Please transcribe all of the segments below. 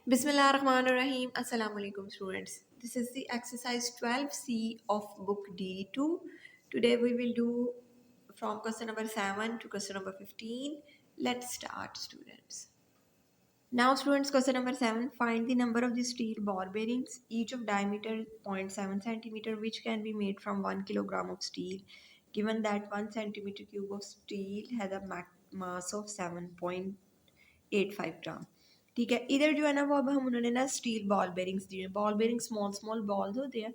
Bismillahirrahmanirrahim. Assalamu alaikum students. This is the exercise 12C of book D2. Today we will do from question number 7 to question number 15. Let's start students. Now students, question number 7, find the number of the steel ball bearings each of diameter 0.7 centimeter which can be made from 1 kilogram of steel given that 1 centimeter cube of steel has a mass of 7.85 ग्राम। ठीक है, इधर जो है ना वो अब हम उन्होंने ना स्टील बॉल बेरिंग्स दिए। Ball bearing small small balls होते हैं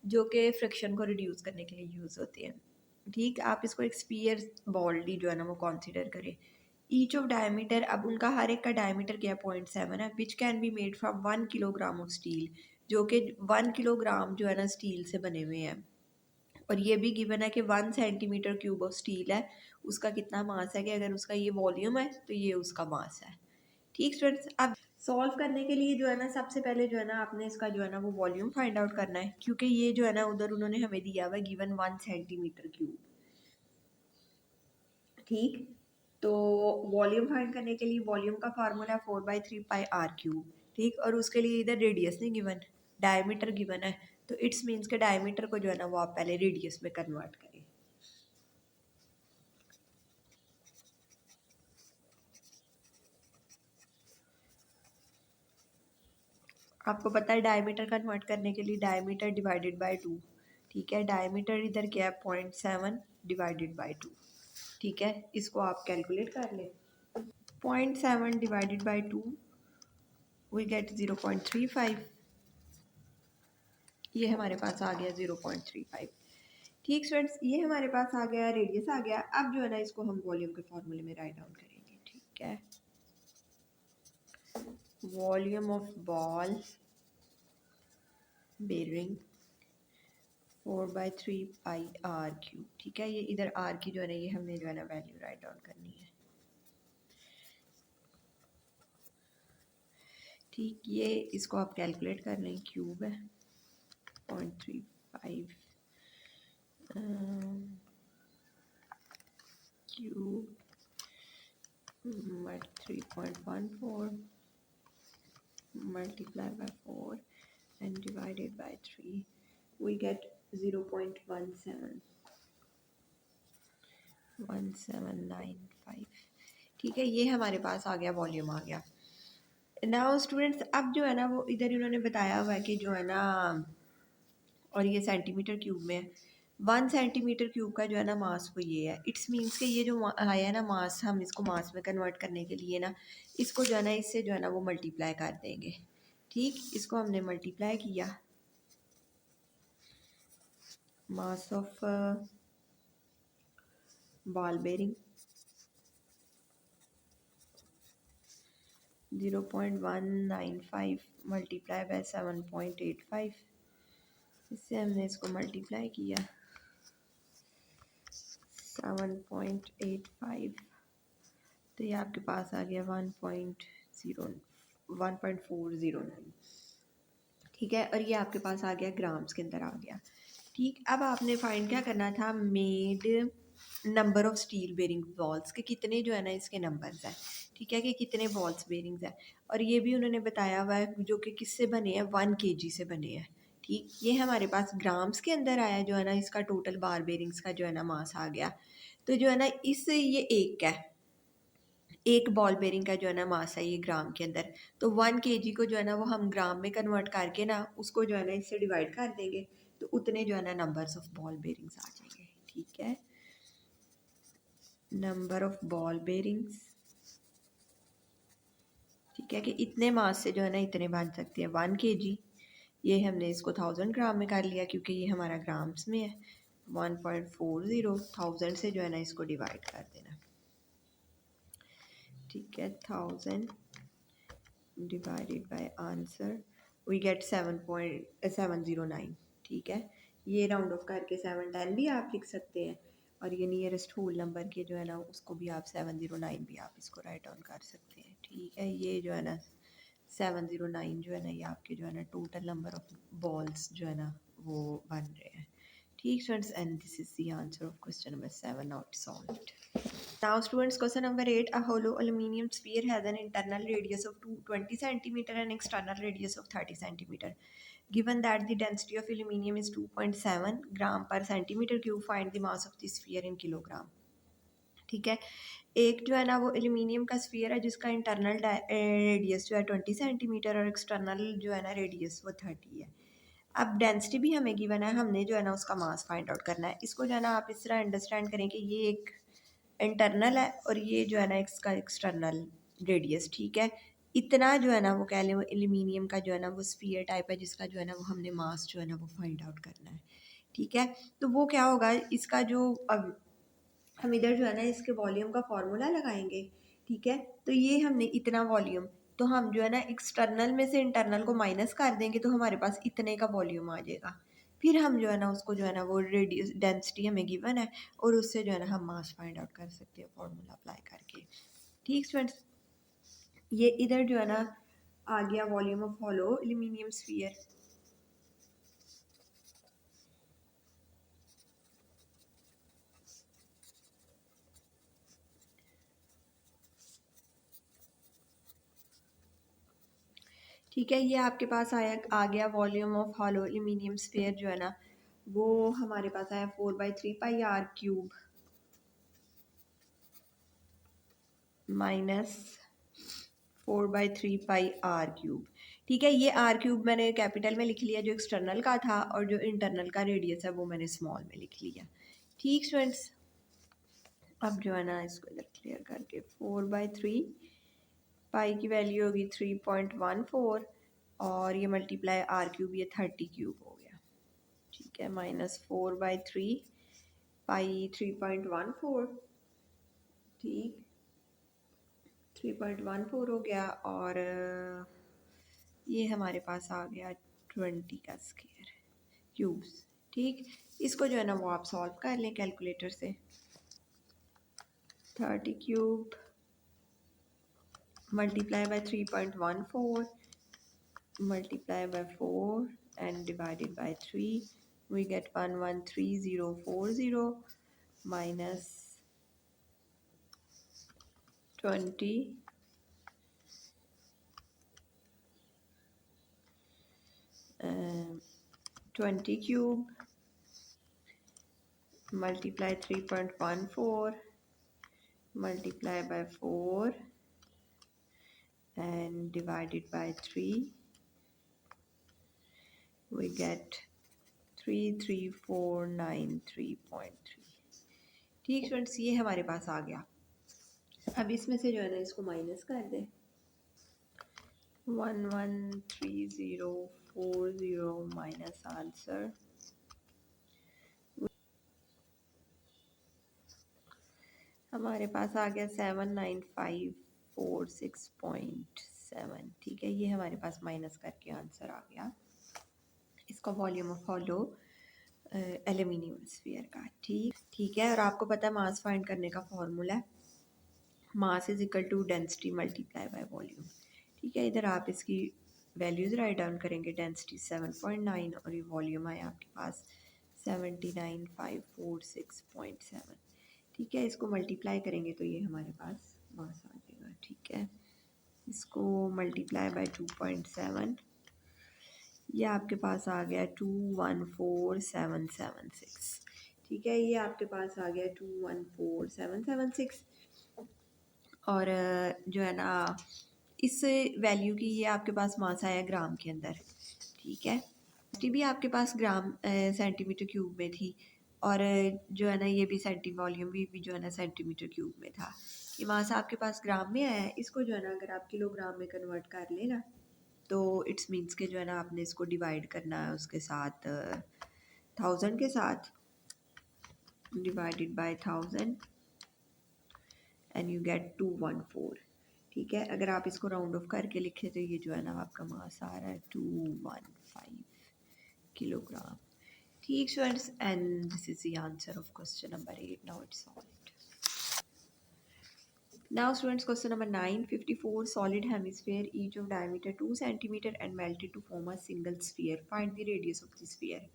जो कि फ्रिक्शन को रिड्यूस करने के लिए यूज़ होते हैं। ठीक, आप इसको एक स्पीयर बॉल्डी जो है ना वो कंसीडर करें। ईच ऑफ डायमीटर, अब उनका हर एक का डायमीटर क्या है 0.7 है, which can be made from 1 kilogram of steel, जो कि 1 किलोग्राम जो है ना स्टील से बने हुए हैं। और ये भी गिवन है कि 1 सेंटीमीटर क्यूब ऑफ स्टील है, उसका कितना मास है कि अगर उसका ये वॉल्यूम है तो ये उसका मास है। ठीक स्टूडेंट्स, अब सॉल्व करने के लिए जो है ना सबसे पहले जो है ना आपने इसका जो है ना वो वॉल्यूम फाइंड आउट करना है, क्योंकि ये जो है ना उधर उन्होंने हमें दिया हुआ गिवन 1 सेंटीमीटर क्यूब। ठीक, तो वॉल्यूम फाइंड करने के लिए वॉल्यूम का फार्मूला 4/3 पाई आर क्यूब। ठीक, और उसके लिए इधर रेडियस नहीं गिवन, डायमीटर गिवन है, तो इट्स मीन्स के डायमीटर को जो है ना वो आप पहले रेडियस में कन्वर्ट करें। आपको पता है डायमीटर कन्वर्ट करने के लिए डायमीटर डिवाइडेड बाय 2। ठीक है, डायमीटर इधर क्या है 0.7 डिवाइडेड बाय 2। ठीक है, इसको आप कैलकुलेट कर लें। 0.7 डिवाइडेड बाय 2 वी गेट 0.35। ये हमारे पास आ गया 0.35। ठीक स्टूडेंट्स, ये हमारे पास आ गया, रेडियस आ गया। अब जो है ना इसको हम वॉल्यूम के फॉर्मूले में राइट डाउन करेंगे। ठीक है, volume of ball bearing 4/3 pi r cube. ठीक है, ये इधर आर की जो है ना ये हमने जो है ना वैल्यू राइट डाउन करनी है। ठीक, ये इसको आप कैलकुलेट कर लें, क्यूब है 0.35 cube 3.14 multiply by 4 and divided by 3 we get 0.1795। ठीक है, ये हमारे पास आ गया, वॉल्यूम आ गया। नाउ स्टूडेंट्स, अब जो है ना वो इधर इन्होंने बताया हुआ है कि जो है ना, और ये सेंटीमीटर क्यूब में है, 1 सेंटीमीटर क्यूब का जो है ना मास वो ये है। इट्स मीन्स कि ये जो आया है ना मास, हम इसको मास में कन्वर्ट करने के लिए ना इसको जो है ना इससे जो है ना वो मल्टीप्लाई कर देंगे। ठीक, इसको हमने मल्टीप्लाई किया, mass of ball bearing 0.195 multiply by 7.85, इससे हमने इसको मल्टीप्लाई किया 7.85, तो ये आपके पास आ गया 1.409। ठीक है, और ये आपके पास आ गया ग्राम्स के अंदर आ गया। ठीक, अब आपने फाइंड क्या करना था, made number of steel bearing balls के कितने जो है ना इसके नंबर्स हैं। ठीक है, कि कितने बॉल्स बेरिंग्स हैं, और ये भी उन्होंने बताया हुआ है जो कि किससे बने हैं, 1 kg से बने हैं। ठीक, ये हमारे पास ग्राम्स के अंदर आया जो है ना, इसका टोटल बार बेरिंग्स का जो है ना मास आ गया। तो जो है ना इससे ये एक है, एक बॉल बेरिंग का जो है ना मास है ये ग्राम के अंदर। तो 1 kg को जो है ना वो हम ग्राम में कन्वर्ट करके ना उसको जो है ना इससे डिवाइड कर देंगे, तो उतने जो है ना नंबर्स ऑफ बॉल बेरिंग्स आ जाएंगे। ठीक है, नंबर ऑफ बॉल बेरिंग्स, ठीक है, कि इतने मास से जो है ना इतने बन सकते हैं 1 kg। ये हमने इसको 1000 ग्राम में कर लिया क्योंकि ये हमारा ग्राम्स में है। 1.40 1000 से जो है ना इसको डिवाइड कर देना। ठीक है, 1000 divided by answer we get 7.709। ठीक है, ये राउंड ऑफ करके 710 भी आप लिख सकते हैं, और ये नियरेस्ट होल नंबर के जो है ना उसको भी आप 709 भी आप इसको राइट डाउन कर सकते हैं। ठीक है, ये जो है ना 709 जो है ना ये आपके जो है ना टोटल नंबर ऑफ बॉल्स जो है ना वो बन रहे हैं। ठीक students, and this is the answer of question number 7 not solved. Now students, question number 8. A hollow aluminium sphere has an internal radius of 20 centimeter and external radius of 30 centimeter. Given that the density of aluminium is 2.7 gram per centimeter cube, find the mass of the sphere in kilogram. ठीक है, एक जो है ना वो aluminium का sphere है जिसका इंटरनल रेडियस जो है 20 सेंटीमीटर और एक्सटर्नल जो है ना रेडियस वो 30 है। अब डेंसिटी भी हमें गिवन है, हमने जो है ना उसका मास फाइंड आउट करना है। इसको जो है ना आप इस तरह अंडरस्टैंड करें कि ये एक इंटरनल है और ये जो है ना इसका एक्सटर्नल रेडियस, ठीक है। इतना जो है ना वो कह लें वो एल्यूमिनियम का जो है ना वो स्फीयर टाइप है जिसका जो है ना वो हमने मास जो है ना वो फाइंड आउट करना है, ठीक है। तो वो क्या होगा, इसका जो अब हम इधर जो है ना इसके वॉल्यूम का फॉर्मूला लगाएंगे, ठीक है। तो ये हमने इतना वॉल्यूम, तो हम जो है ना एक्सटर्नल में से इंटरनल को माइनस कर देंगे तो हमारे पास इतने का वॉल्यूम आ जाएगा। फिर हम जो है ना उसको जो है ना वो रेडियस डेंसिटी हमें गिवन है और उससे जो है ना हम मास फाइंड आउट कर सकते हैं फॉर्मूला अप्लाई करके, ठीक स्टूडेंट्स। ये इधर जो है ना आ गया volume of hollow aluminium sphere. ठीक है, ये आपके पास आ गया volume of hollow aluminium sphere जो है ना वो हमारे पास आया 4/3 πr³ माइनस 4/3 πr³। ठीक है, ये r³ मैंने कैपिटल में लिख लिया जो एक्सटर्नल का था और जो इंटरनल का रेडियस है वो मैंने स्मॉल में लिख लिया, ठीक स्टूडेंट्स। अब जो है ना इसको इधर क्लियर करके 4/3 पाई की वैल्यू होगी 3.14 और ये मल्टीप्लाई r³ ये 30³ हो गया, ठीक है। माइनस 4/3 पाई 3.14, ठीक 3.14 हो गया और ये हमारे पास आ गया 20 का स्क्वायर क्यूब्स, ठीक। इसको जो है ना वो आप सॉल्व कर लें कैलकुलेटर से। 30³ multiply by 3.14 multiply by 4 and divided by 3, we get 113040 minus 20 20 cube multiply 3.14 multiply by 4 and divided by 3, we get 33493.3, ठीक स्टूडेंट्स। ये हमारे पास आ गया। अब इसमें से जो है ना इसको माइनस कर दें, 113040 माइनस आंसर हमारे पास आ गया 79546.7, ठीक है। ये हमारे पास माइनस करके आंसर आ गया इसका volume of hollow aluminium sphere का, ठीक ठीक है। और आपको पता है मास फाइंड करने का फॉर्मूला है mass is equal to density multiply by volume, ठीक है। इधर आप इसकी वैल्यूज़ राइट डाउन करेंगे, डेंसिटी 7.9 और ये वॉल्यूम आया आपके पास 79546.7, ठीक है। इसको मल्टीप्लाई करेंगे तो ये हमारे पास मास आ जाएगा, ठीक है। इसको मल्टीप्लाई बाय 2.7, ये आपके पास आ गया 214776, ठीक है। ये आपके पास आ गया 214776 और जो है ना इस वैल्यू की ये आपके पास मास आया ग्राम के अंदर, ठीक है। टी भी आपके पास ग्राम सेंटीमीटर क्यूब में थी और जो है ना ये भी वॉल्यूम भी जो है ना सेंटीमीटर क्यूब में था। ये मास आपके पास ग्राम में आया है, इसको जो है ना अगर आप किलोग्राम में कन्वर्ट कर लेना तो इट्स मीन्स के जो है ना आपने इसको डिवाइड करना है उसके साथ 1000 के साथ, divided by 1000 and you get 214, ठीक है। अगर आप इसको राउंड ऑफ करके लिखें तो ये जो है ना आपका मास आ रहा है 215 किलोग्राम, ठीक students. And this is the answer of question number 8, now it's solved. Now students, question number 9, 54 solid hemisphere each of diameter 2 centimeter and melted to form a single sphere. Find the radius of the sphere.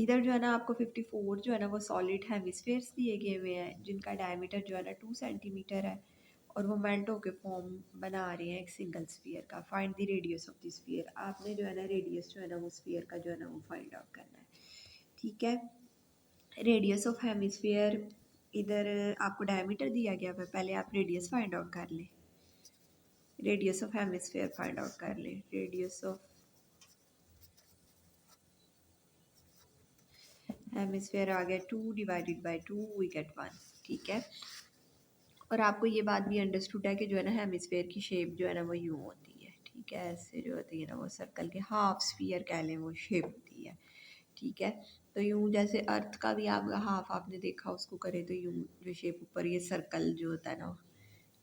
इधर जो है ना आपको 54 जो है ना वो solid hemispheres दिए गए हुए हैं जिनका डायमीटर जो है ना 2 सेंटीमीटर है और वो मेंटो के फॉर्म बना रहे हैं एक सिंगल स्फीयर का। Find the radius of the sphere, आपने जो है ना रेडियस जो है ना वो स्फीयर का जो है ना वो फाइंड आउट करना है। ठीक है, रेडियस ऑफ हेमिस्फीयर, इधर आपको डायमीटर दिया गया है, पहले आप रेडियस फाइंड आउट कर लें। Radius of hemisphere find out कर लें। रेडियस ऑफ हेमिस्फीयर आ गया 2 डिवाइडेड बाय 2 वी गेट 1। ठीक है, और आपको ये बात भी अंडरस्टूड है कि जो है ना हेमिस्फीयर की शेप जो है ना वो यूँ होती है। ठीक है, ऐसे जो होती है ना वो सर्कल के हाफ स्फीयर कह लें वो शेप होती है। ठीक है, तो यूँ जैसे अर्थ का भी आप हाफ आपने देखा उसको करे तो यूँ जो शेप ऊपर ये सर्कल जो होता है ना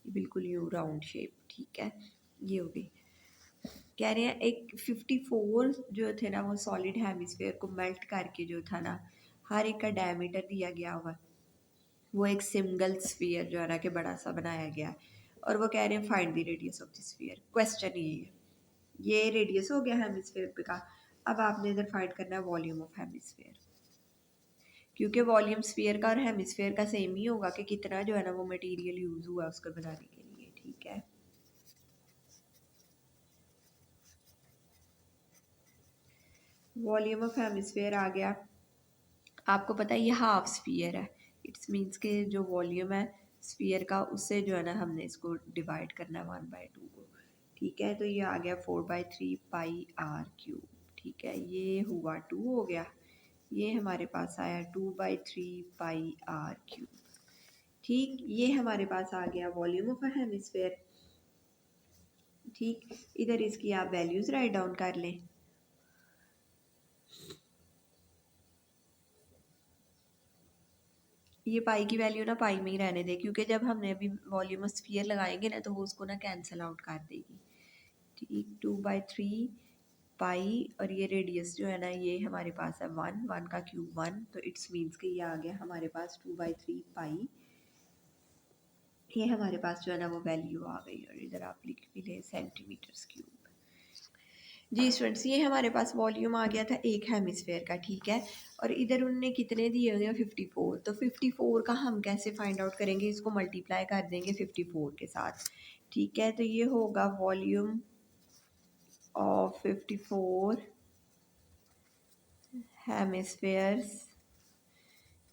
ये बिल्कुल यूँ राउंड शेप। ठीक है, ये हो गई। कह रहे हैं एक 54 जो थे ना वो सॉलिड हेमिस्फीयर को मेल्ट करके जो था ना हर एक का डायमीटर दिया गया हुआ, वो एक सिंगल स्फीयर जो है ना कि बड़ा सा बनाया गया और वो कह रहे हैं find the radius of the sphere. Question ये रेडियस हो गया हेमिस्फीयर पे का। अब आपने इधर फाइंड करना है वॉल्यूम ऑफ हेमिस्फीयर, क्योंकि वॉल्यूम स्फीयर का और हेमिस्फीयर का सेम ही होगा कि कितना जो है ना वो मटेरियल यूज हुआ उसको बनाने के लिए। ठीक है, वॉल्यूम ऑफ हेमिस्फीयर आ गया। आपको पता है ये हाफ स्फीयर है, इट्स मीन्स के जो वॉल्यूम है स्फीयर का उससे जो है ना हमने इसको डिवाइड करना है 1/2 को। ठीक है, तो ये आ गया 4/3 पाई आर क्यूब। ठीक है, ये हुआ 2 हो गया, ये हमारे पास आया 2/3 पाई आर क्यूब। ठीक, ये हमारे पास आ गया वॉल्यूम ऑफ अ हेमिस्फीयर। ठीक, इधर इसकी आप वैल्यूज राइट डाउन कर लें। ये पाई की वैल्यू ना पाई में ही रहने दे, क्योंकि जब हमने अभी वॉल्यूम ऑफ स्फीयर लगाएंगे ना तो वो उसको ना कैंसिल आउट कर देगी। ठीक, 2/3 पाई और ये रेडियस जो है ना ये हमारे पास है 1, 1 का क्यूब 1, तो इट्स मीन्स कि ये आ गया हमारे पास 2/3 पाई। ये हमारे पास जो है ना वो वैल्यू आ गई और इधर आप लिख भी लें सेंटीमीटर्स क्यूब। जी स्टूडेंट्स, ये हमारे पास वॉल्यूम आ गया था एक हेमिस्फेयर का। ठीक है, और इधर उनने कितने दिए हुए हैं 54, तो 54 का हम कैसे फाइंड आउट करेंगे, इसको मल्टीप्लाई कर देंगे 54 के साथ। ठीक है, तो ये होगा volume of 54 hemispheres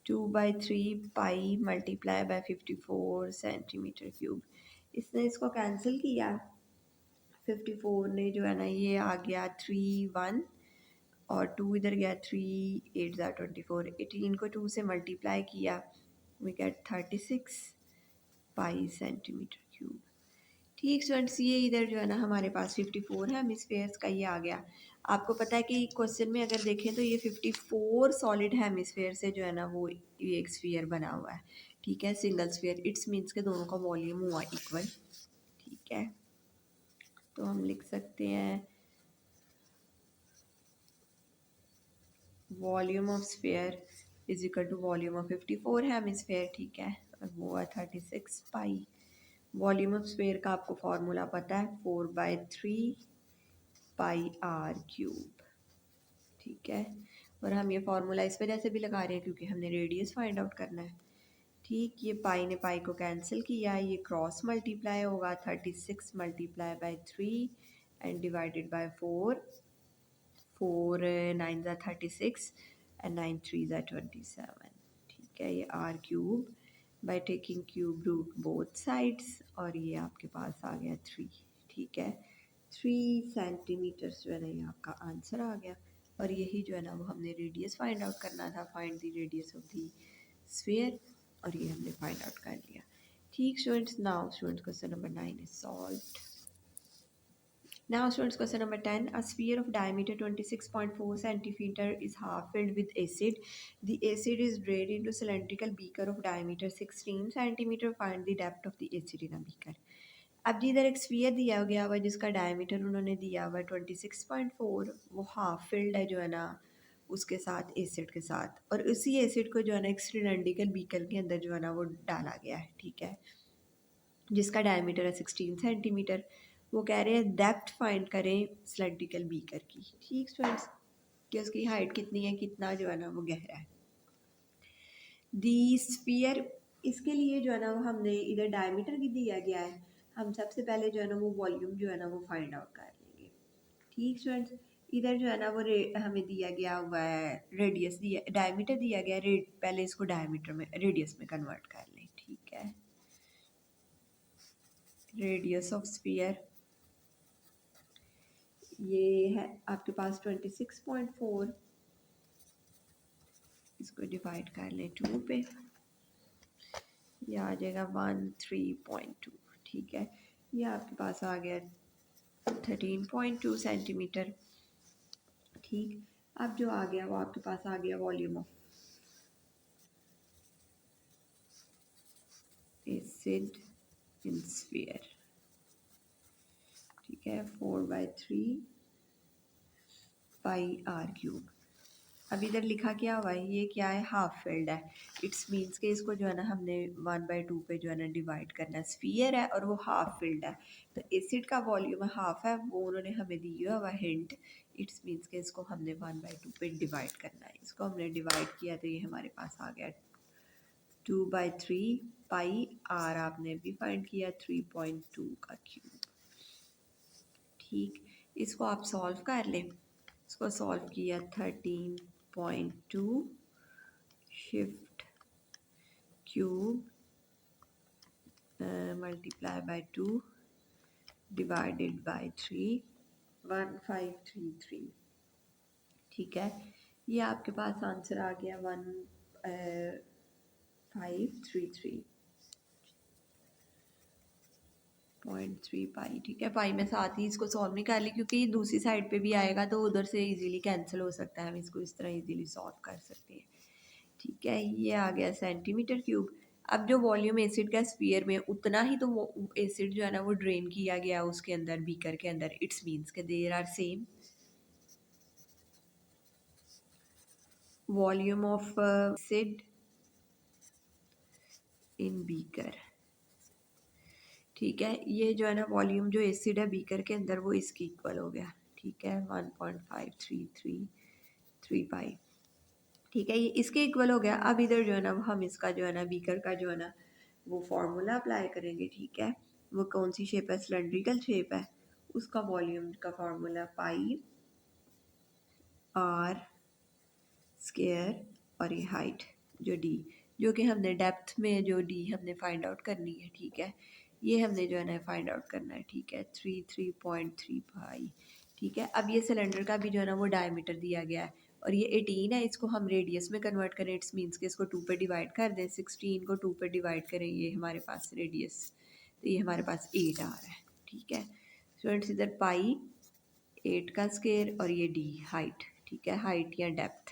2/3 pi multiply by 54 centimetre cube. इसने इसको कैंसिल किया, 54 ने जो है ना ये आ गया 3 1 और 2 इधर गया, 3 8 ज़ा 24, 18 को 2 से मल्टीप्लाई किया, we get 36 pi centimetre cube. ठीक स्टूडेंट्स, ये इधर जो है ना हमारे पास 54 है हेमिस्फेयर्स का, ये आ गया। आपको पता है कि क्वेश्चन में अगर देखें तो ये 54 सॉलिड हेमिस्फेयर से जो है ना वो ये एक स्फीयर बना हुआ है। ठीक है, सिंगल स्फीयर, इट्स मीन्स के दोनों का वॉल्यूम हुआ इक्वल। ठीक है, तो हम लिख सकते हैं volume of sphere is equal to volume of 54 hemisphere. ठीक है, और वो है 36 पाई। वॉल्यूम ऑफ स्फीयर का आपको फॉर्मूला पता है 4/3 पाई आर क्यूब। ठीक है, और हम ये फार्मूला इस वजह से भी लगा रहे हैं क्योंकि हमने रेडियस फाइंड आउट करना है। ठीक, ये पाई ने पाई को कैंसिल किया, ये क्रॉस मल्टीप्लाई होगा 36 multiply by 3 and divided bye 4, 4 9 ज़ा 36 एंड 9 3 ज़ा 27। ठीक है, ये r cube by taking cube root both sides और ये आपके पास आ गया 3। ठीक है, 3 सेंटीमीटर जो है ना ये आपका आंसर आ गया। और यही जो है ना वो हमने रेडियस फाइंड आउट करना था, find the radius of the sphere, और ये हमने फाइंड आउट कर लिया। ठीक students, now students question number 9 is solved. Now students, question number 10. A sphere of diameter 26.4 centimeter is half filled with acid. The acid is drained into cylindrical beaker of diameter 16 centimeter. Find the depth of the acid in a beaker. अब जी इधर एक sphere दिया गया हुआ है जिसका diameter उन्होंने दिया हुआ है 26.4, वो हाफ फिल्ड है जो है ना उसके साथ एसिड के साथ, और उसी एसिड को जो है ना एक सिलेंड्रिकल बीकर के अंदर जो है ना वो डाला गया है। ठीक है, जिसका डायमीटर है 16 सेंटीमीटर। वो कह रहे हैं डेप्थ फाइंड करें सिलेंड्रिकल बीकर की। ठीक स्टूडेंट्स, कि उसकी हाइट कितनी है, कितना जो है ना वो गहरा है। दी स्फीयर, इसके लिए जो है ना वो हमने इधर डायमीटर की दिया गया है, हम सबसे पहले जो है ना वो वॉल्यूम जो है ना वो फाइंड आउट कर लेंगे। ठीक स्टूडेंट्स, इधर जो है ना वो हमें दिया गया हुआ है रेडियस, दिया डायमीटर दिया गया है, पहले इसको डायमीटर में रेडियस में कन्वर्ट कर लें। ठीक है, रेडियस ऑफ स्फीयर ये है आपके पास 26.4, इसको डिवाइड कर लें 2 पे, ये आ जाएगा 13.2। ठीक है, ये आपके पास आ गया 13.2 सेंटीमीटर। ठीक, अब जो आ गया वो आपके पास आ गया volume of acid in sphere. ठीक है, 4/3 पाई आर क्यूब। अब इधर लिखा क्या हुआ है, ये क्या है, हाफ फिल्ड है। इट्स मीन्स के इसको जो है ना हमने 1/2 पे जो है ना डिवाइड करना है। स्फीयर है और वो हाफ फिल्ड है, तो एसिड का वॉल्यूम हाफ है, वो उन्होंने हमें दिया हुआ हिंट। इट्स मीन्स के इसको हमने 1/2 पे डिवाइड करना है। इसको हमने डिवाइड किया तो ये हमारे पास आ गया 2/3 पाई आर, आपने भी फाइंड किया 3.2 का क्यूब। ठीक, इसको आप सॉल्व कर लें। इसको सॉल्व किया 13.2 shift cube multiply by 2 divided by 3, 1533। ठीक है, ये आपके पास आंसर आ गया 1533.3 पाई। ठीक है, पाई में साथ ही इसको सॉल्व नहीं कर ली क्योंकि ये दूसरी साइड पे भी आएगा तो उधर से इजीली कैंसिल हो सकता है, हम इसको इस तरह इजीली सॉल्व कर सकते हैं। ठीक है, ये आ गया सेंटीमीटर क्यूब। अब जो वॉल्यूम एसिड का स्फीयर में उतना ही तो वो एसिड जो है ना वो ड्रेन किया गया उसके अंदर, बीकर के अंदर। इट्स मीन्स के there are same volume of acid in beaker. ठीक है, ये जो है ना वॉल्यूम जो एसिड है बीकर के अंदर वो इसकी इक्वल हो गया। ठीक है, 1.533 पाई। ठीक है, ये इसके इक्वल हो गया। अब इधर जो है ना हम इसका जो है ना बीकर का जो है ना वो फॉर्मूला अप्लाई करेंगे। ठीक है, वो कौन सी शेप है, सिलेंड्रिकल शेप है, उसका वॉल्यूम का फॉर्मूला पाई आर स्क्वायर और ये हाइट जो डी, जो कि हमने डेप्थ में जो डी हमने फाइंड आउट करनी है। ठीक है, ये हमने जो है ना फाइंड आउट करना है। ठीक है, 33.3 पाई। ठीक है, अब ये सिलेंडर का भी जो है ना वो डायमीटर दिया गया है और ये 18 है, इसको हम रेडियस में कन्वर्ट करें। इट्स मीन्स के इसको 2 पे डिवाइड कर दें। 16 को 2 पे डिवाइड करें, ये हमारे पास रेडियस, तो ये हमारे पास 8 आ रहा है। ठीक है स्टूडेंट्स, इधर पाई 8 का स्क्वायर और ये डी हाइट। ठीक है, हाइट या डेप्थ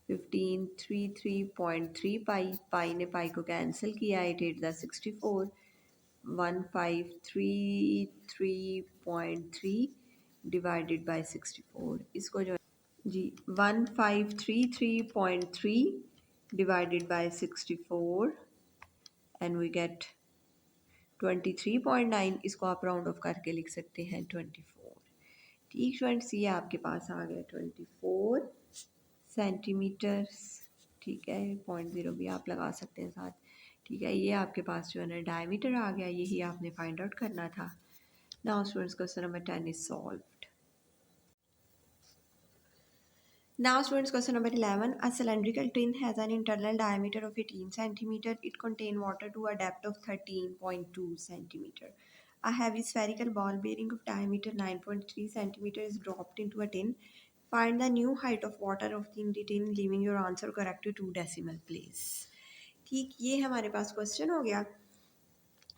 1533.3 पाई, पाई ने पाई को कैंसिल किया, 8 8 64, 1533.3 डिवाइडेड बाय 64। इसको जो जी 1533.3 divided by 64 and we get 23.9। इसको आप राउंड ऑफ करके लिख सकते हैं 24। ठीक स्टूडेंट्स, ये आपके पास आ गया 24 सेंटीमीटर्स। ठीक है, 0.0 भी आप लगा सकते हैं साथ। ठीक है, ये आपके पास जो है ना डायमीटर आ गया, यही आपने फाइंड आउट करना था। Now students, question number 10 is solved. Now students, question number 11. A cylindrical tin has an internal diameter of 18 centimeter. It contains water to a depth of 13.2 centimeter. A heavy spherical ball bearing of diameter 9.3 centimeter is dropped into a tin. Find the new height of water of the tin, leaving your answer correct to 2 decimal place. ठीक, ये हमारे पास question हो गया।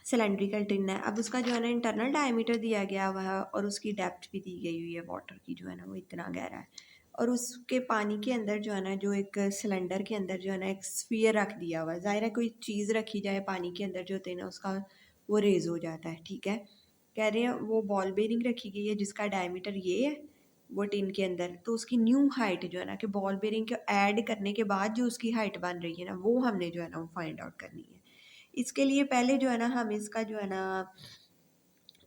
Cylindrical tin है, अब उसका जो है ना इंटरनल डायमीटर दिया गया हुआ है और उसकी डेप्थ भी दी गई हुई है वाटर की, जो है ना वो इतना गहरा है। और उसके पानी के अंदर जो है ना, जो एक सिलेंडर के अंदर जो है ना एक स्फीयर रख दिया हुआ है। ज़ाहिर है कोई चीज़ रखी जाए पानी के अंदर जो होते हैं ना उसका वो रेज हो जाता है। ठीक है, कह रहे हैं वो बॉल बेरिंग रखी गई है जिसका डायमीटर ये है वो टिन के अंदर, तो उसकी न्यू हाइट जो है ना कि बॉल बेरिंग को ऐड करने के बाद जो उसकी हाइट बन रही है ना वो हमने जो है ना वो फाइंड आउट करनी है। इसके लिए पहले जो है ना हम इसका जो है ना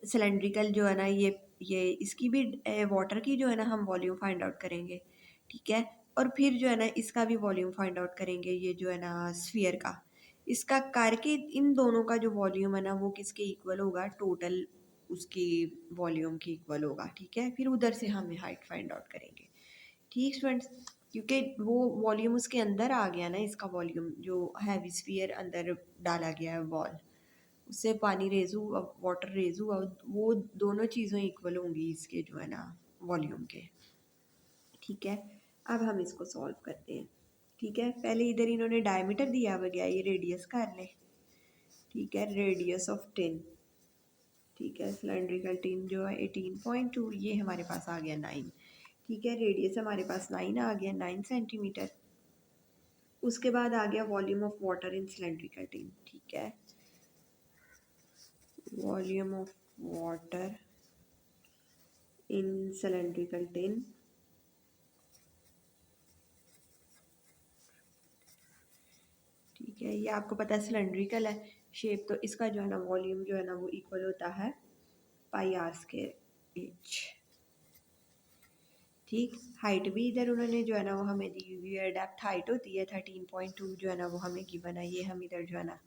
सिलेंड्रिकल जो है ना ये इसकी भी वाटर की जो है ना हम वॉल्यूम फाइंड आउट करेंगे। ठीक है। और फिर जो है ना इसका भी वॉल्यूम फाइंड आउट करेंगे, ये जो है ना स्फीयर का, इसका करके इन दोनों का जो वॉल्यूम है ना वो किसके इक्वल होगा, टोटल उसकी वॉल्यूम के इक्वल होगा। ठीक है, फिर उधर से हमें हाइट फाइंड आउट करेंगे। ठीक स्टूडेंट्स, क्योंकि वो वॉल्यूम उसके अंदर आ गया ना, इसका वॉल्यूम जो हैवी स्फीयर अंदर डाला गया है बॉल, उससे पानी रेज हुआ, वाटर रेज हुआ, वो दोनों चीज़ें इक्वल होंगी इसके जो है ना वॉल्यूम के। ठीक है, अब हम इसको सॉल्व करते हैं। ठीक है, पहले इधर इन्होंने डायमीटर दिया हुआ गया, ये रेडियस कर ले। ठीक है, रेडियस ऑफ टिन, ठीक है, सिलेंड्रिकल टिन जो है 18.2, ये हमारे पास आ गया 9। ठीक है, रेडियस हमारे पास 9 आ गया, 9 सेंटीमीटर। उसके बाद आ गया volume of water in cylindrical tin. ठीक है, volume of water in cylindrical tin, ठीक है, ये आपको पता है सिलेंड्रिकल है शेप, तो इसका जो है ना वॉल्यूम जो है ना वो इक्वल होता है पाई आर स्क्वायर एच। ठीक, हाइट भी इधर उन्होंने जो है ना वो हमें दी हुई है, डेप्थ हाइट होती है 13.2 जो है ना वो हमें गिवन है, ये हम इधर जो है ना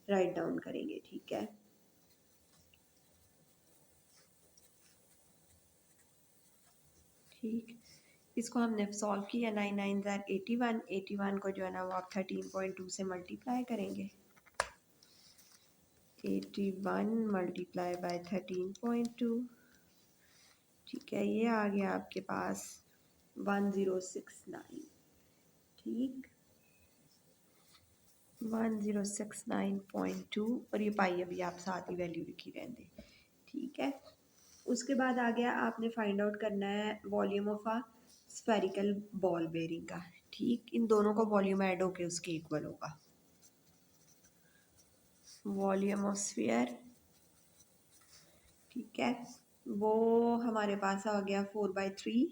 राइट डाउन करेंगे। ठीक है, ठीक, इसको हमने सॉल्व किया, 9 9 81, 81 को जो है ना वो आप 13.2 से मल्टीप्लाई करेंगे, 81 मल्टीप्लाई बाय 13.2। ठीक है, ये आ गया आपके पास 1069। ठीक, 1069.2, और ये पाई अभी आप साथ ही वैल्यू लिखी रहने। ठीक है, उसके बाद आ गया आपने फाइंड आउट करना है volume of a spherical ball bearing का। ठीक, इन दोनों का वॉल्यूम ऐड होके उसके इक्वल होगा, वॉल्यूम ऑफ स्फीयर। ठीक है, वो हमारे पास आ गया 4/3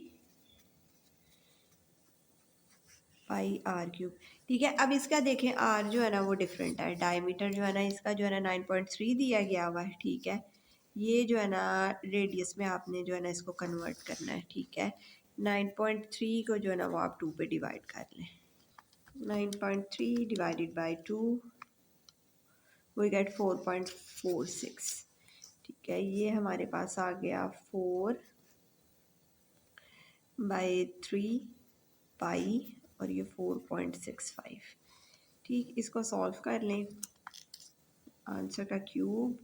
पाई आर क्यूब। ठीक है, अब इसका देखें आर जो है ना वो डिफरेंट है, डायमीटर जो है ना इसका जो है ना 9.3 दिया गया हुआ है। ठीक है, ये जो है ना रेडियस में आपने जो है ना इसको कन्वर्ट करना है। ठीक है, 9.3 को जो है ना वो आप 2 पे डिवाइड कर लें, 9.3 डिवाइडेड बाई 2 वी गेट 4.46। ठीक है, ये हमारे पास आ गया 4/3 पाई, और ये 4.65। ठीक, इसको सॉल्व कर लें, आंसर का cube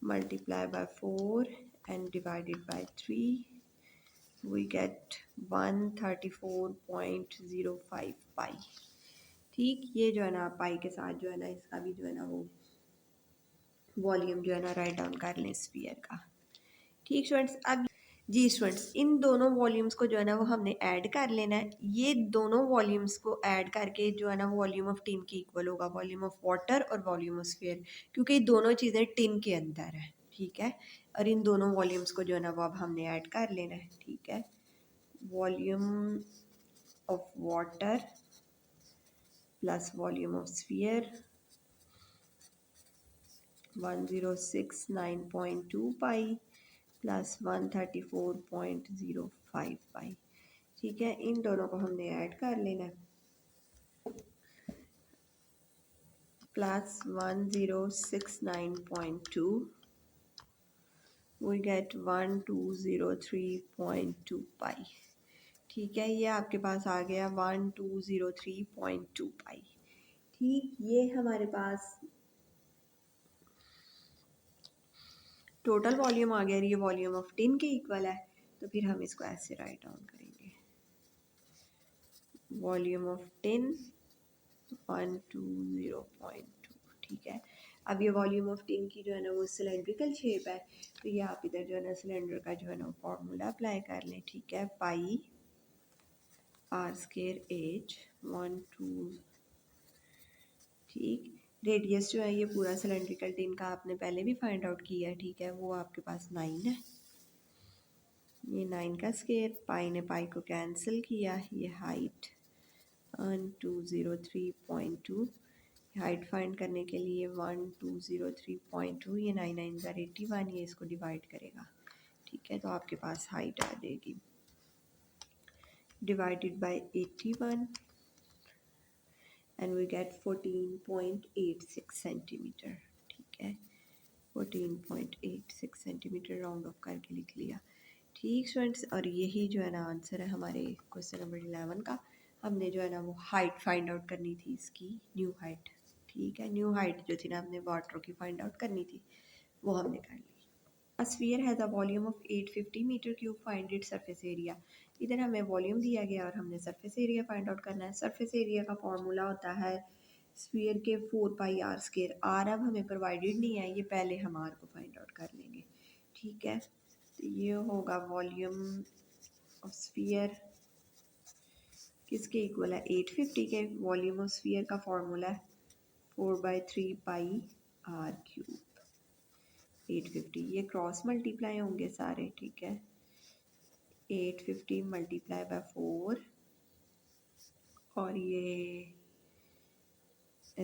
multiply by 4 and divided by 3 we get 134.05 pi. ठीक, ये जो है ना पाई के साथ जो है ना इसका भी जो है ना वो वॉल्यूम जो है ना राइट डाउन कर लें स्फीयर का। ठीक स्टूडेंट्स, अब जी स्टूडेंट्स, इन दोनों वॉल्यूम्स को जो है ना वो हमने ऐड कर लेना है। ये दोनों वॉल्यूम्स को ऐड करके जो है ना वॉल्यूम ऑफ टिन के इक्वल होगा, वॉल्यूम ऑफ वाटर और वॉल्यूम ऑफ स्फीयर, क्योंकि ये दोनों चीज़ें टिन के अंदर है। ठीक है, और इन दोनों वॉल्यूम्स को जो है ना वो अब हमने ऐड कर लेना है। ठीक है, volume of water plus volume of sphere 1069.2 pi plus 134.05 pi. ठीक है, इन दोनों को हमने ऐड कर लेना है, प्लस 1069.2 वी गेट 1203.2 पाई। ठीक है, ये आपके पास आ गया 1203.2 पाई। ठीक, ये हमारे पास टोटल वॉल्यूम आ गया, ये वॉल्यूम ऑफ टिन के इक्वल है, तो फिर हम इसको ऐसे राइट डाउन करेंगे, वॉल्यूम ऑफ टिन 120.2। ठीक है, अब ये वॉल्यूम ऑफ टिन की जो है ना वो सिलेंड्रिकल शेप है, तो ये आप इधर जो है ना सिलेंडर का जो है ना फॉर्मूला अप्लाई कर लें। ठीक है, पाई आर स्क्वायर एच 1 2। ठीक, रेडियस जो है ये पूरा सिलेंड्रिकल टिन का आपने पहले भी फाइंड आउट किया है। ठीक है, वो आपके पास 9 है, ये 9 का स्क्वायर, पाई ने पाई को कैंसिल किया, ये हाइट 1203.2, हाइट फाइंड करने के लिए 1203.2, ये 9 9 81, ये इसको डिवाइड करेगा। ठीक है, तो आपके पास हाइट आ जाएगी divided by 81 and we get 14.86 centimetre. ठीक है, 14.86 सेंटीमीटर राउंड ऑफ करके लिख लिया। ठीक स्टूडेंट्स, और यही जो है ना आंसर है हमारे क्वेश्चन नंबर 11 का। हमने जो है ना वो हाइट फाइंड आउट करनी थी, इसकी न्यू हाइट। ठीक है, न्यू हाइट जो थी ना हमने वाटर की फाइंड आउट करनी थी, वो हमने कर ली। A sphere has a volume of 850 metre cube, find it surface area. इधर हमें वॉल्यूम दिया गया और हमने सरफेस एरिया फाइंड आउट करना है। सरफेस एरिया का फॉर्मूला होता है स्फीयर के 4 पाई आर स्केयर। आर अब हमें प्रोवाइडेड नहीं है, ये पहले हम आर को फाइंड आउट कर लेंगे। ठीक है, तो ये होगा वॉल्यूम ऑफ स्फीयर किसके इक्वल है, 850 के। वॉल्यूम ऑफ स्फीयर का फॉर्मूला है 4/3 पाई आर क्यूब। 850 ये क्रॉस मल्टीप्लाई होंगे सारे। ठीक है, 850 मल्टीप्लाई बाय 4 और ये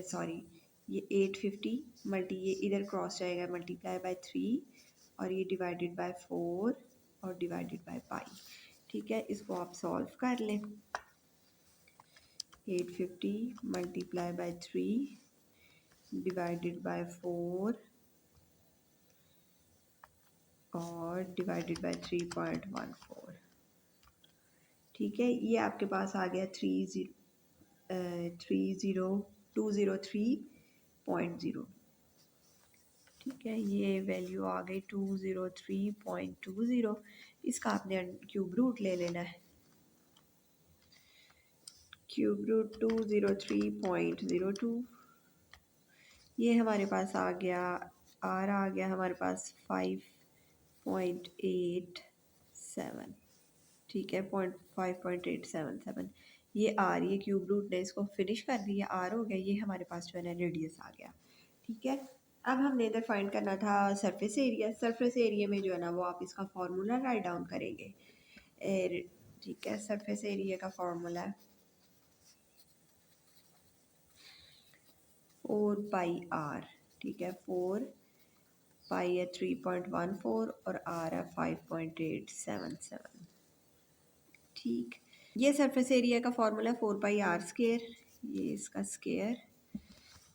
सॉरी ये 850 मल्टी ये इधर क्रॉस जाएगा मल्टीप्लाई बाय 3 और ये डिवाइडेड बाय 4 और डिवाइडेड बाय पाई। ठीक है, इसको आप सॉल्व कर लें। 850 मल्टीप्लाई बाय 3 डिवाइडेड बाय 4 और डिवाइडेड बाय 3.14। ठीक है, ये आपके पास आ गया 30203.0। ठीक है, ये वैल्यू आ गई 203.20। इसका आपने क्यूब रूट ले लेना है। क्यूब रूट 203.02, ये हमारे पास आ गया, आर आ गया हमारे पास 5.877। ठीक है, 5.877 ये आर, ये क्यूब रूट ने इसको फिनिश कर दिया, आर हो गया। ये हमारे पास जो है ना रेडियस आ गया। ठीक है, अब हमने इधर फाइंड करना था सरफेस एरिया। सरफेस एरिया में जो है ना वो आप इसका फॉर्मूला राइट डाउन करेंगे। ठीक है, सरफेस एरिया का फॉर्मूला है 4 पाई आर। ठीक है, 4 पाई है 3.14 और आर है 5.877। ठीक, ये सरफेस एरिया का फॉर्मूला 4 पाई आर स्केयर, ये इसका स्केयर।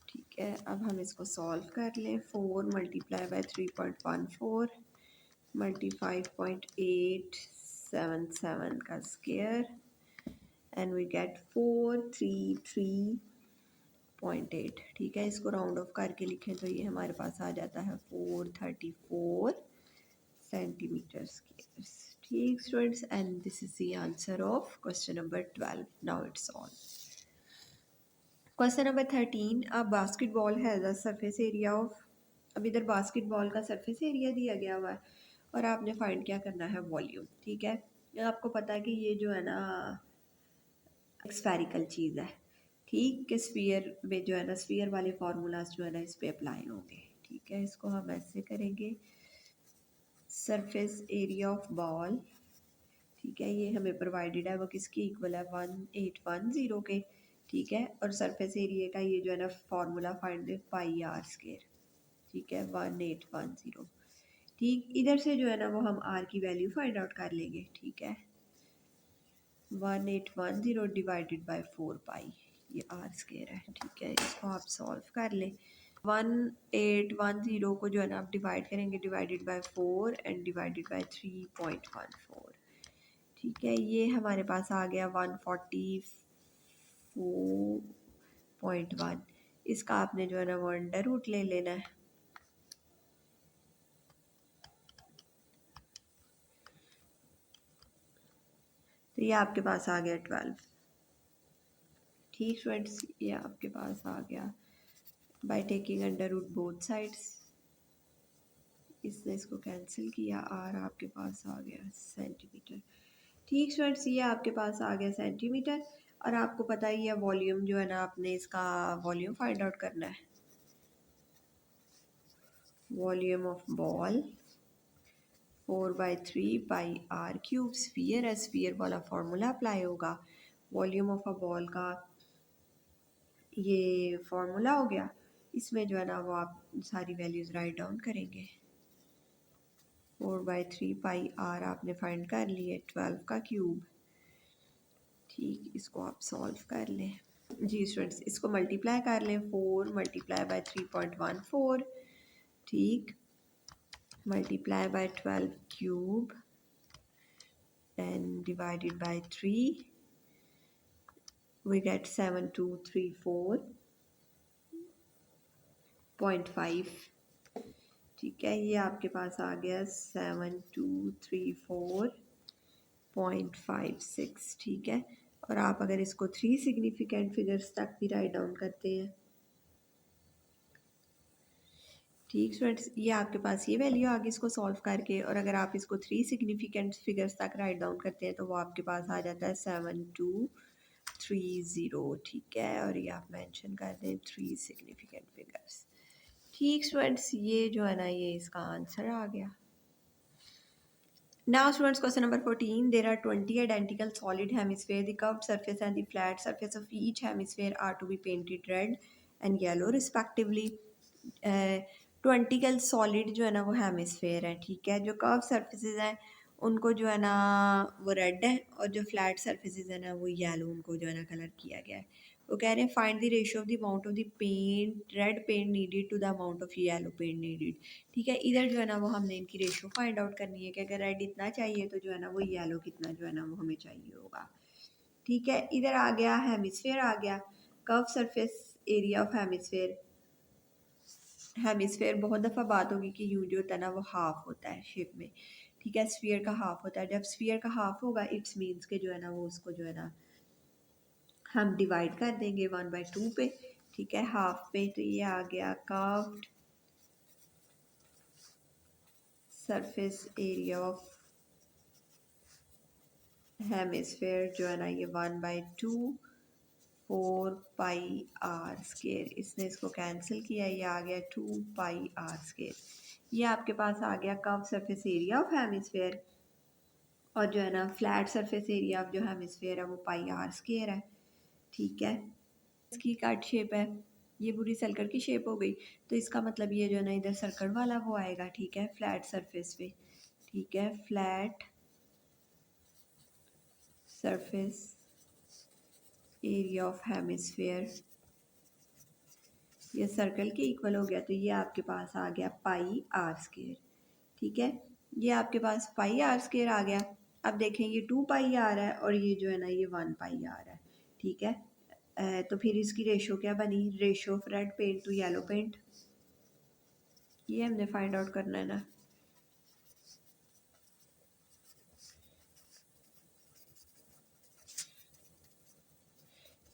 ठीक है, अब हम इसको सॉल्व कर लें। 4 मल्टीप्लाई बाय 3.14 मल्टी 5.877 का स्केयर एंड वी गेट 433.8। ठीक है, इसको राउंड ऑफ करके लिखें तो ये हमारे पास आ जाता है 434 सेंटीमीटर स्क्वायर। ठीक students, and this is the answer of question number 12। Now it's all. Question number 13, a basketball has a surface area of. अब इधर बास्केटबॉल का सरफेस एरिया दिया गया हुआ है और आपने फाइंड क्या करना है, वॉल्यूम। ठीक है, आपको पता है कि ये जो है ना स्फेरिकल चीज़ है। ठीक, कि स्फीयर में जो है ना स्फीयर वाले फार्मूलाज जो है ना इस पे अप्लाई होंगे। ठीक है, इसको हम ऐसे करेंगे, सरफेस एरिया ऑफ बॉल। ठीक है, ये हमें प्रोवाइडेड है, वो किसकी इक्वल है, 1810 के। ठीक है, और सरफेस एरिया का ये जो है ना formula find pi r square. ठीक है, 1810। ठीक, इधर से जो है ना वो हम आर की वैल्यू फाइंड आउट कर लेंगे। ठीक है, 1810 डिवाइडेड बाय 4 पाई, ये आर स्केयर है। ठीक है, इसको आप सॉल्व कर लें। 1810 को जो है ना आप डिवाइड करेंगे, divided by 4 and divided bye 3.14। ठीक है, ये हमारे पास आ गया 144.1। इसका आपने जो है ना वो अंडर रूट ले लेना है। तो ये आपके पास आ गया 12। ठीक स्टूडेंट्स, ये आपके पास आ गया by taking under root both sides. इसने इसको कैंसिल किया, आर आपके पास आ गया सेंटीमीटर। ठीक स्टूडेंट्स, ये आपके पास आ गया सेंटीमीटर। और आपको पता ही है वॉल्यूम जो है ना आपने इसका वॉल्यूम फाइंड आउट करना है। Volume of ball 4/3 pi r cube. Sphere है, स्फीयर वाला फॉर्मूला अप्लाई होगा। वॉल्यूम ऑफ अ बॉल का ये फॉर्मूला हो गया। इसमें जो है ना वो आप सारी वैल्यूज़ राइट डाउन करेंगे। 4/3 पाई आर आपने फाइंड कर लिए, 12 का क्यूब ठीक, इसको आप सॉल्व कर लें। जी स्टूडेंट्स, इसको मल्टीप्लाई कर लें। 4 मल्टीप्लाई बाय 3.14, ठीक, multiply by 12 cube and divided by 3, we get 7234.5। ठीक है, ये आपके पास आ गया 7234.56। ठीक है, और आप अगर इसको 3 सिग्निफिकेंट फिगर्स तक भी राइट डाउन करते हैं, ठीक स्टूडेंट्स, ये आपके पास ये वैल्यू आ गई इसको सॉल्व करके। और अगर आप इसको 3 सिग्निफिकेंट फिगर्स तक राइट डाउन करते हैं तो वो आपके पास आ जाता है 7230। ठीक है, और ये आप मेंशन कर दें 3 सिग्निफिकेंट फिगर्स। ठीक स्टूडेंट्स, ये जो है ना ये इसका आंसर आ गया। Now students, question number 14. There are 20 identical solid hemisphere. The curved surface and the flat surface of each hemisphere are to be painted red and yellow respectively. 20 का solid जो है ना वो हेमिस्फेयर है। ठीक है, जो कर्व सर्फेसेस हैं उनको जो है ना वो रेड है, और जो फ्लैट सर्फेसेस है ना वो येलो, उनको जो है ना कलर किया गया है। वो कह रहे हैं find the ratio of the amount of the paint, red paint needed to the amount of yellow paint needed. ठीक है, इधर जो है ना वो हमने इनकी रेशियो फाइंड आउट करनी है कि अगर रेड इतना चाहिए तो जो है ना वो येलो कितना जो है ना वो हमें चाहिए होगा। ठीक है, इधर आ गया हेमिस्फेयर आ गया, curve surface area of hemisphere. Hemisphere बहुत दफ़ा बात होगी कि यू जो होता है ना वो हाफ होता है शेप में। ठीक है, स्फीयर का हाफ होता है। जब स्फीयर का हाफ होगा इट्स मीन्स के जो है ना वो उसको जो है ना हम डिवाइड कर देंगे 1/2 पे। ठीक है, हाफ पे, तो ये आ गया curved surface area of hemisphere जो है ना ये 1/2 4 पाई r²। इसने इसको कैंसिल किया, ये आ गया 2 पाई r²। ये आपके पास आ गया curve surface area of hemisphere, और जो है ना फ्लैट सरफेस एरिया ऑफ जो हेमिस्फेयर है वो πr² है। ठीक है, इसकी कट शेप है, ये पूरी सर्कल की शेप हो गई, तो इसका मतलब ये जो है ना इधर सर्कल वाला वो आएगा। ठीक है, फ्लैट सरफेस पे। ठीक है, flat surface area of hemisphere, ये सर्कल के इक्वल हो गया, तो ये आपके पास आ गया πr²। ठीक है, ये आपके पास πr² आ गया। अब देखें ये 2 πr है और ये जो है ना ये 1 πr है। ठीक है, तो फिर इसकी रेशो क्या बनी, ratio of red paint to yellow paint, ये हमने फाइंड आउट करना है ना।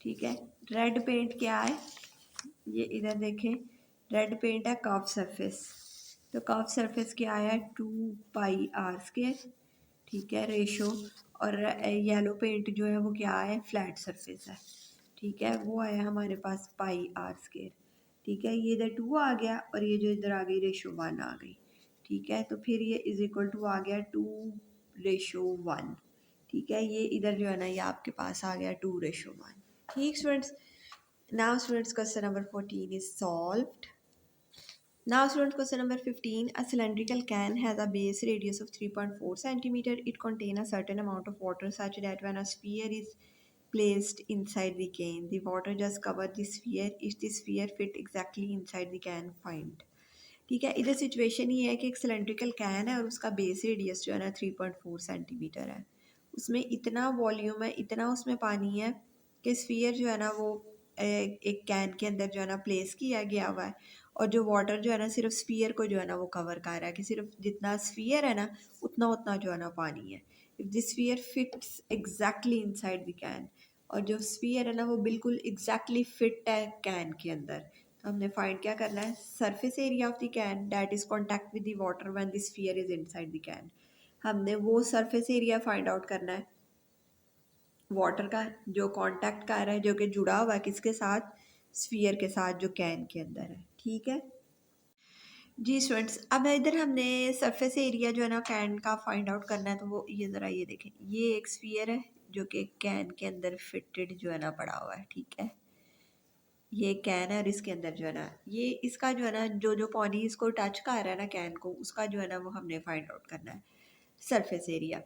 ठीक है, रेड पेंट क्या है, ये इधर देखें, रेड पेंट है कर्व सरफेस, तो कर्व सरफेस क्या आया है 2 πr²। ठीक है, रेशो, और येलो पेंट जो है वो क्या है फ्लैट सरफेस है। ठीक है, वो आया हमारे पास πr²। ठीक है, ये इधर 2 आ गया और ये जो इधर आ गई रेशो 1 आ गई। ठीक है, तो फिर ये इज इक्वल टू आ गया 2:1। ठीक है, ये इधर जो है ना ये आपके पास आ गया 2:1। ठीक students, now students question number 14 is solved. Now students question number 15, a cylindrical can has a base radius of 3.4 centimeter. It contains a certain amount of water such that when a sphere is placed inside the can, the water just cover the sphere. If the sphere fit exactly inside the can, find। ठीक है, इधर situation ये है कि एक cylindrical can है और उसका बेस रेडियस जो है ना 3.4 सेंटीमीटर है। उसमें इतना वॉल्यूम है, इतना उसमें पानी है कि स्फीयर जो है ना वो एक कैन के अंदर जो है ना प्लेस किया गया हुआ है, और जो वाटर जो है ना सिर्फ स्फीयर को जो है ना वो कवर कर रहा है, कि सिर्फ जितना स्फीयर है ना उतना उतना जो है ना पानी है। If the sphere fits exactly inside the can, और जो स्फीयर है ना वो बिल्कुल एग्जैक्टली फिट है कैन के अंदर, तो हमने फाइंड क्या करना है, surface area of the can that is contact with the water when the sphere is inside the can. हमने वो सरफेस एरिया फाइंड आउट करना है वाटर का जो कांटेक्ट कर रहा है, जो कि जुड़ा हुआ है किसके साथ, स्फीयर के साथ जो कैन के अंदर है। ठीक है जी स्टूडेंट्स, अब इधर हमने सरफेस एरिया जो है ना कैन का फाइंड आउट करना है, तो वो ये ज़रा ये देखें, ये एक स्फीयर है जो कि कैन के अंदर फिटेड जो है ना पड़ा हुआ है। ठीक है, ये कैन है और इसके अंदर जो है ना ये इसका जो है ना जो जो पानी इसको टच कर रहा है ना कैन को, उसका जो है ना वो हमने फाइंड आउट करना है सरफेस एरिया।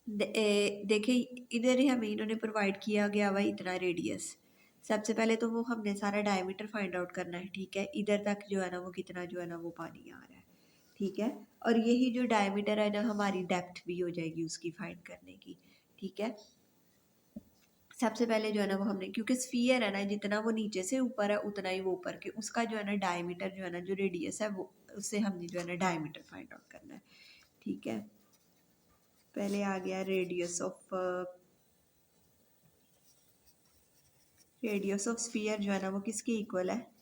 देखिए इधर ही हमें इन्होंने प्रोवाइड किया गया हुआ इतना रेडियस। सबसे पहले तो वो हमने सारा डायमीटर फाइंड आउट करना है, ठीक है। इधर तक जो है ना वो कितना जो है ना वो पानी आ रहा है, ठीक है। और यही जो डायमीटर है ना हमारी डेप्थ भी हो जाएगी उसकी फाइंड करने की, ठीक है। सबसे पहले जो है ना वो हमने, क्योंकि स्फीयर है ना जितना वो नीचे से ऊपर है उतना ही वो ऊपर के, उसका जो है ना डायमीटर जो है ना जो रेडियस है वो, उससे हमने जो है ना डायमीटर फाइंड आउट करना है, ठीक है। पहले आ गया रेडियस ऑफ स्फीयर जो है ना वो किसके इक्वल है,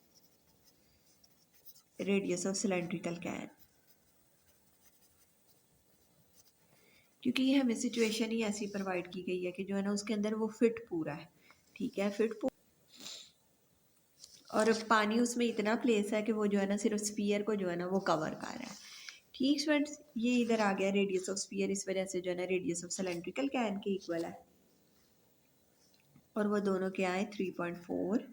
रेडियस ऑफ सिलेंड्रिकल कैन। क्योंकि ये हमें सिचुएशन ही ऐसी प्रोवाइड की गई है कि जो है ना उसके अंदर वो फिट पूरा है, ठीक है, और पानी उसमें इतना प्लेस है कि वो जो है ना सिर्फ स्फीयर को जो है ना वो कवर कर रहा है, ठीक स्टूडेंट्स। ये इधर आ गया रेडियस ऑफ स्फीयर, इस वजह से जो है ना रेडियस ऑफ सिलेंड्रिकल कैन के इक्वल है, और वो दोनों क्या है 3.4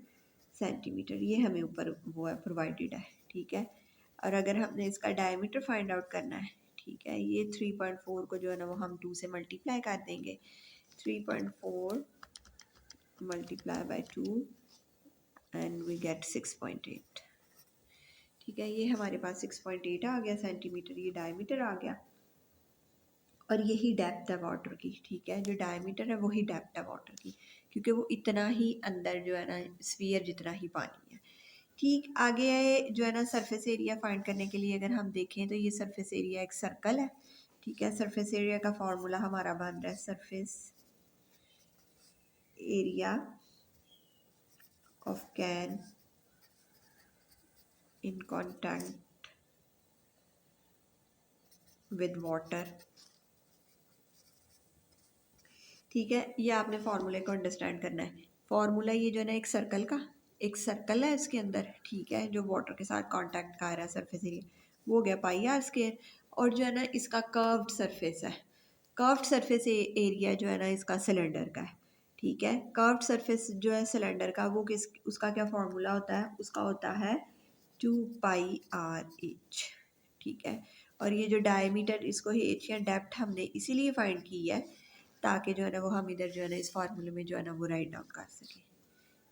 सेंटीमीटर, ये हमें ऊपर वो है प्रोवाइडेड है, ठीक है। और अगर हमने इसका डायमीटर फाइंड आउट करना है, ठीक है, ये 3.4 को जो है ना वो हम 2 से मल्टीप्लाई कर देंगे, 3.4 multiply by 2 and we get 6.8, ठीक है। ये हमारे पास 6.8 आ गया सेंटीमीटर, ये डायमीटर आ गया। और यही डेप्थ है वाटर की, ठीक है, जो डायमीटर है वही डेप्थ है वाटर की, क्योंकि वो इतना ही अंदर जो है ना स्फीयर जितना ही पानी है, ठीक। आगे जो है ना सरफेस एरिया फाइंड करने के लिए अगर हम देखें तो ये सरफेस एरिया एक सर्कल है, ठीक है। सरफेस एरिया का फॉर्मूला हमारा बन रहा है surface area of can in contact with water, ठीक है। ये आपने फार्मूले को अंडरस्टैंड करना है। फार्मूला ये जो है ना एक सर्कल है इसके अंदर, ठीक है, जो वाटर के साथ कांटेक्ट कर रहा है सरफेस एरिया, वो हो गया पाई आर स्क्वायर। और जो है ना इसका कर्व्ड सरफेस है, कर्व्ड सरफेस एरिया जो है ना इसका सिलेंडर का है, ठीक है। कर्व्ड सरफेस जो है सिलेंडर का वो किस, उसका क्या फार्मूला होता है, उसका होता है 2πr/h, ठीक है। और ये जो डायमीटर, इसको एच या डेप्थ हमने इसीलिए फाइंड की है ताकि जो है ना वो हम इधर जो है ना इस फार्मूले में जो है ना वो राइट डाउन कर सकें,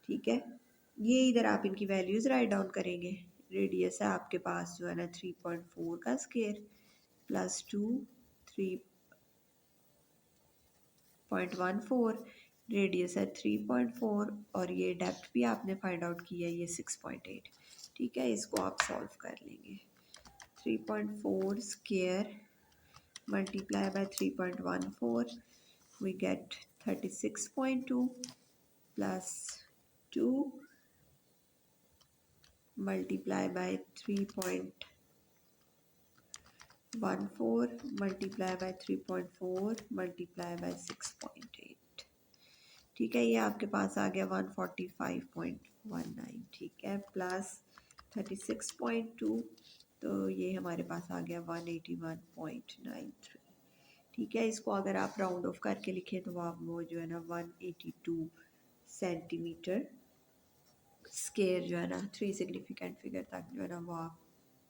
ठीक है। ये इधर आप इनकी वैल्यूज़ राइट डाउन करेंगे। रेडियस है आपके पास जो है ना 3.4 का स्क्वायर प्लस 2 3.14, रेडियस है 3.4, और ये डेप्थ भी आपने फाइंड आउट किया है ये 6.8, ठीक है। इसको आप सॉल्व कर लेंगे, 3.4 square multiply by 3.14, we get 36.2 plus 2 multiply by 3.14 multiply by 3.4 multiply by 6.8, ठीक है। ये आपके पास आ गया 145.19, ठीक है, प्लस 36.2, तो ये हमारे पास आ गया 181.93, ठीक है। इसको अगर आप राउंड ऑफ करके लिखें तो आप वो जो है ना 182 सेंटीमीटर स्केयर जो है ना 3 सिग्निफिकेंट फिगर तक जो है ना वो आप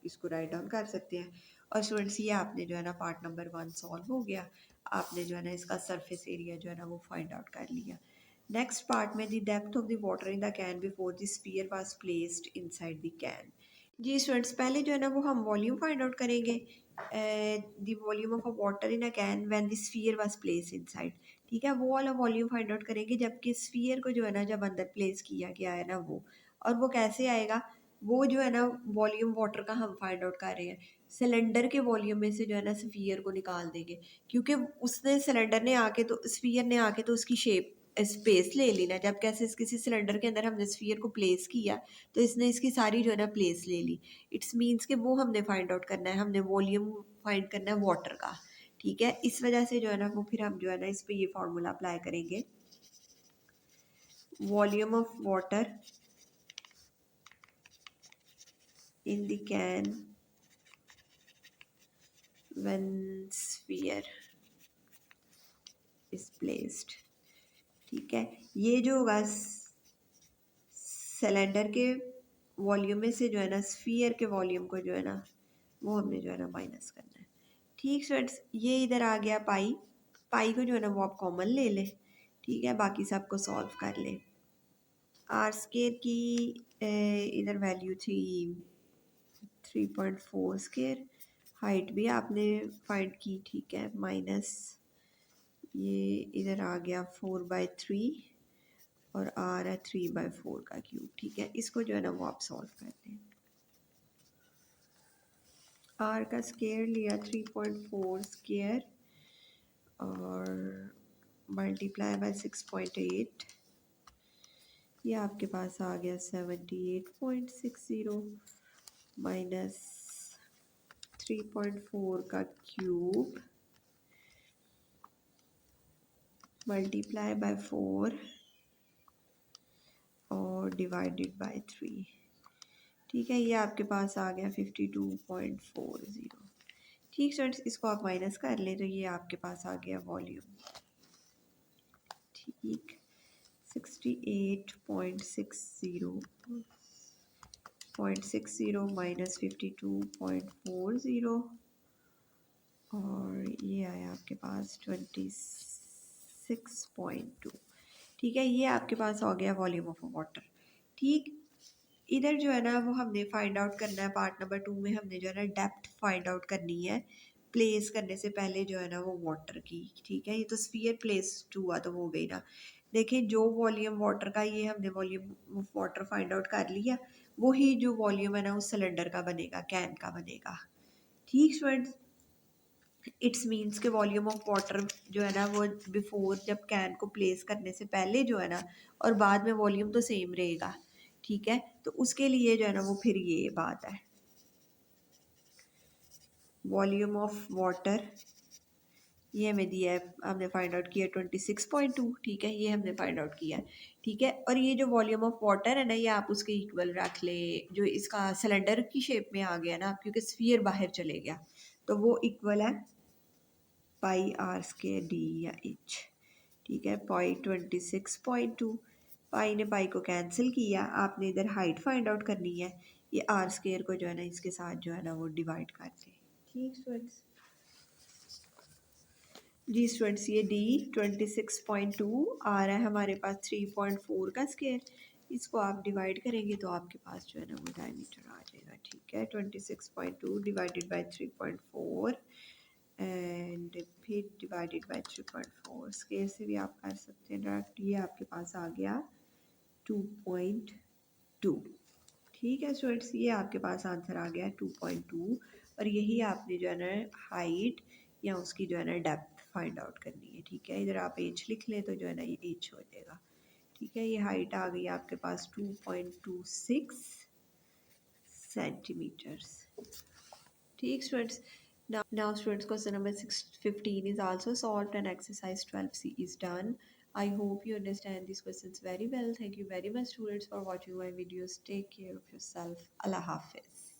इसको राइट डाउन कर सकते हैं। और स्टूडेंट्स ये आपने जो है ना पार्ट नंबर 1 सॉल्व हो गया, आपने जो है ना इसका सरफेस एरिया जो है ना वो फाइंड आउट कर लिया। नेक्स्ट पार्ट में the depth of the water in the can before the sphere was placed inside the can. जी स्टूडेंट्स, पहले जो है ना वो हम वॉल्यूम फाइंड आउट करेंगे, the volume of a water in a can when the sphere was place inside, ठीक है। वो वाला वॉल्यूम फाइंड आउट करेंगे जबकि स्फीयर को जो है ना जब अंदर प्लेस किया गया है ना वो, और वो कैसे आएगा, वो जो है ना वॉल्यूम वाटर का हम फाइंड आउट कर रहे हैं, सिलेंडर के वॉल्यूम में से जो है ना स्फीयर को निकाल देंगे, क्योंकि उसने सिलेंडर ने आके तो स्फीयर ने आके तो उसकी शेप स्पेस ले ली ना, जब कैसे किसी सिलेंडर के अंदर हमने स्फीयर को प्लेस किया तो इसने इसकी सारी जो है ना प्लेस ले ली। इट्स मीन्स कि वो हमने फाइंड आउट करना है, हमने वॉल्यूम फाइंड करना है वाटर का, ठीक है। इस वजह से जो है ना वो फिर हम जो है ना इस पे ये फार्मूला अप्लाई करेंगे, volume of water in the can when sphere is placed, ठीक है। ये जो होगा सिलेंडर के वॉल्यूम में से जो है ना स्फीयर के वॉल्यूम को जो है ना वो हमने जो है ना माइनस करना है, ठीक स्टूडेंट्स। ये इधर आ गया पाई पाई को जो है ना वो आप कॉमन ले लें, ठीक है, बाकी सबको सॉल्व कर लें। आर स्केयर की इधर वैल्यू थी 3.4 स्केयर, हाइट भी आपने फाइंड की, ठीक है, माइनस ये इधर आ गया 4/3 और आ रहा है 3/4 का क्यूब, ठीक है, इसको जो है ना वो आप सॉल्व कर लें। आर का स्केयर लिया 3.4 स्केयर और मल्टीप्लाई बाय 6.8, ये आपके पास आ गया 78.60 माइनस 3.4 का क्यूब मल्टीप्लाई बाय 4 और डिवाइडेड बाय 3, ठीक है, ये आपके पास आ गया 52.40। ठीक स्टूडेंट्स, इसको आप माइनस कर लें तो ये आपके पास आ गया वॉल्यूम, ठीक, 68.60 माइनस 52.40 और ये आया आपके पास 26.2, ठीक है, ये आपके पास हो गया वॉल्यूम ऑफ वाटर। ठीक, इधर जो है ना वो हमने फाइंड आउट करना है, पार्ट नंबर 2 में हमने जो है ना डेप्थ फाइंड आउट करनी है प्लेस करने से पहले जो है ना वो वाटर की, ठीक है, ये तो स्फीयर प्लेस हुआ तो वो हो गई ना। देखिए जो वॉल्यूम वाटर का, ये हमने volume of water find out कर लिया, वही जो वॉल्यूम है ना उस सिलेंडर का बनेगा, कैन का बनेगा। ठीक स्टूडेंट्स, इट्स मीन्स के वॉल्यूम ऑफ वाटर जो है ना वो बिफोर, जब कैन को प्लेस करने से पहले जो है ना और बाद में वॉल्यूम तो सेम रहेगा, ठीक है, तो उसके लिए जो है ना वो फिर ये बात है, वॉल्यूम ऑफ वाटर ये हमें दिया है, हमने फाइंड आउट किया 26.2, ठीक है, ये हमने फाइंड आउट किया है, ठीक है, और ये जो वॉल्यूम ऑफ वाटर है ना ये आप उसके इक्वल रख ले, जो इसका सिलेंडर की शेप में आ गया ना क्योंकि स्फीयर बाहर चले गया, तो वो इक्वल है पाई आर स्केयर डी या एच, ठीक है, पाई 26.2, पाई ने पाई को कैंसिल किया, आपने इधर हाइट फाइंड आउट करनी है, ये आर स्केयर को जो है ना इसके साथ जो है ना वो डिवाइड कर दे। ठीक स्टूडेंट्स, जी स्टूडेंट्स, ये डी 26.2 आ रहा है हमारे पास 3.4 का स्केयर, इसको आप डिवाइड करेंगे तो आपके पास जो है ना वो डायमीटर आ जाएगा, ठीक है, 26.2 डिवाइडेड बाई 3.4 एंड फिर डिवाइडेड बाई 3.4, स्केयर से भी आप कर सकते हैं डायरेक्ट, ये आपके पास आ गया 2.2। ठीक है स्टूडेंट्स, ये आपके पास आंसर आ गया 2.2 और यही आपने जो है ना हाइट या उसकी जो है ना डेप्थ फाइंड आउट करनी है, ठीक है, इधर आप एच लिख लें तो जो है ना ये एच हो जाएगा, ठीक है, ये हाइट आ गई आपके पास 2.26 सेंटीमीटर्स। ठीक students, now students, question number 15 is also solved and exercise 12c is done. I hope you understand these questions very well. Thank you very much students for watching my videos. Take care of yourself. Allah Hafiz.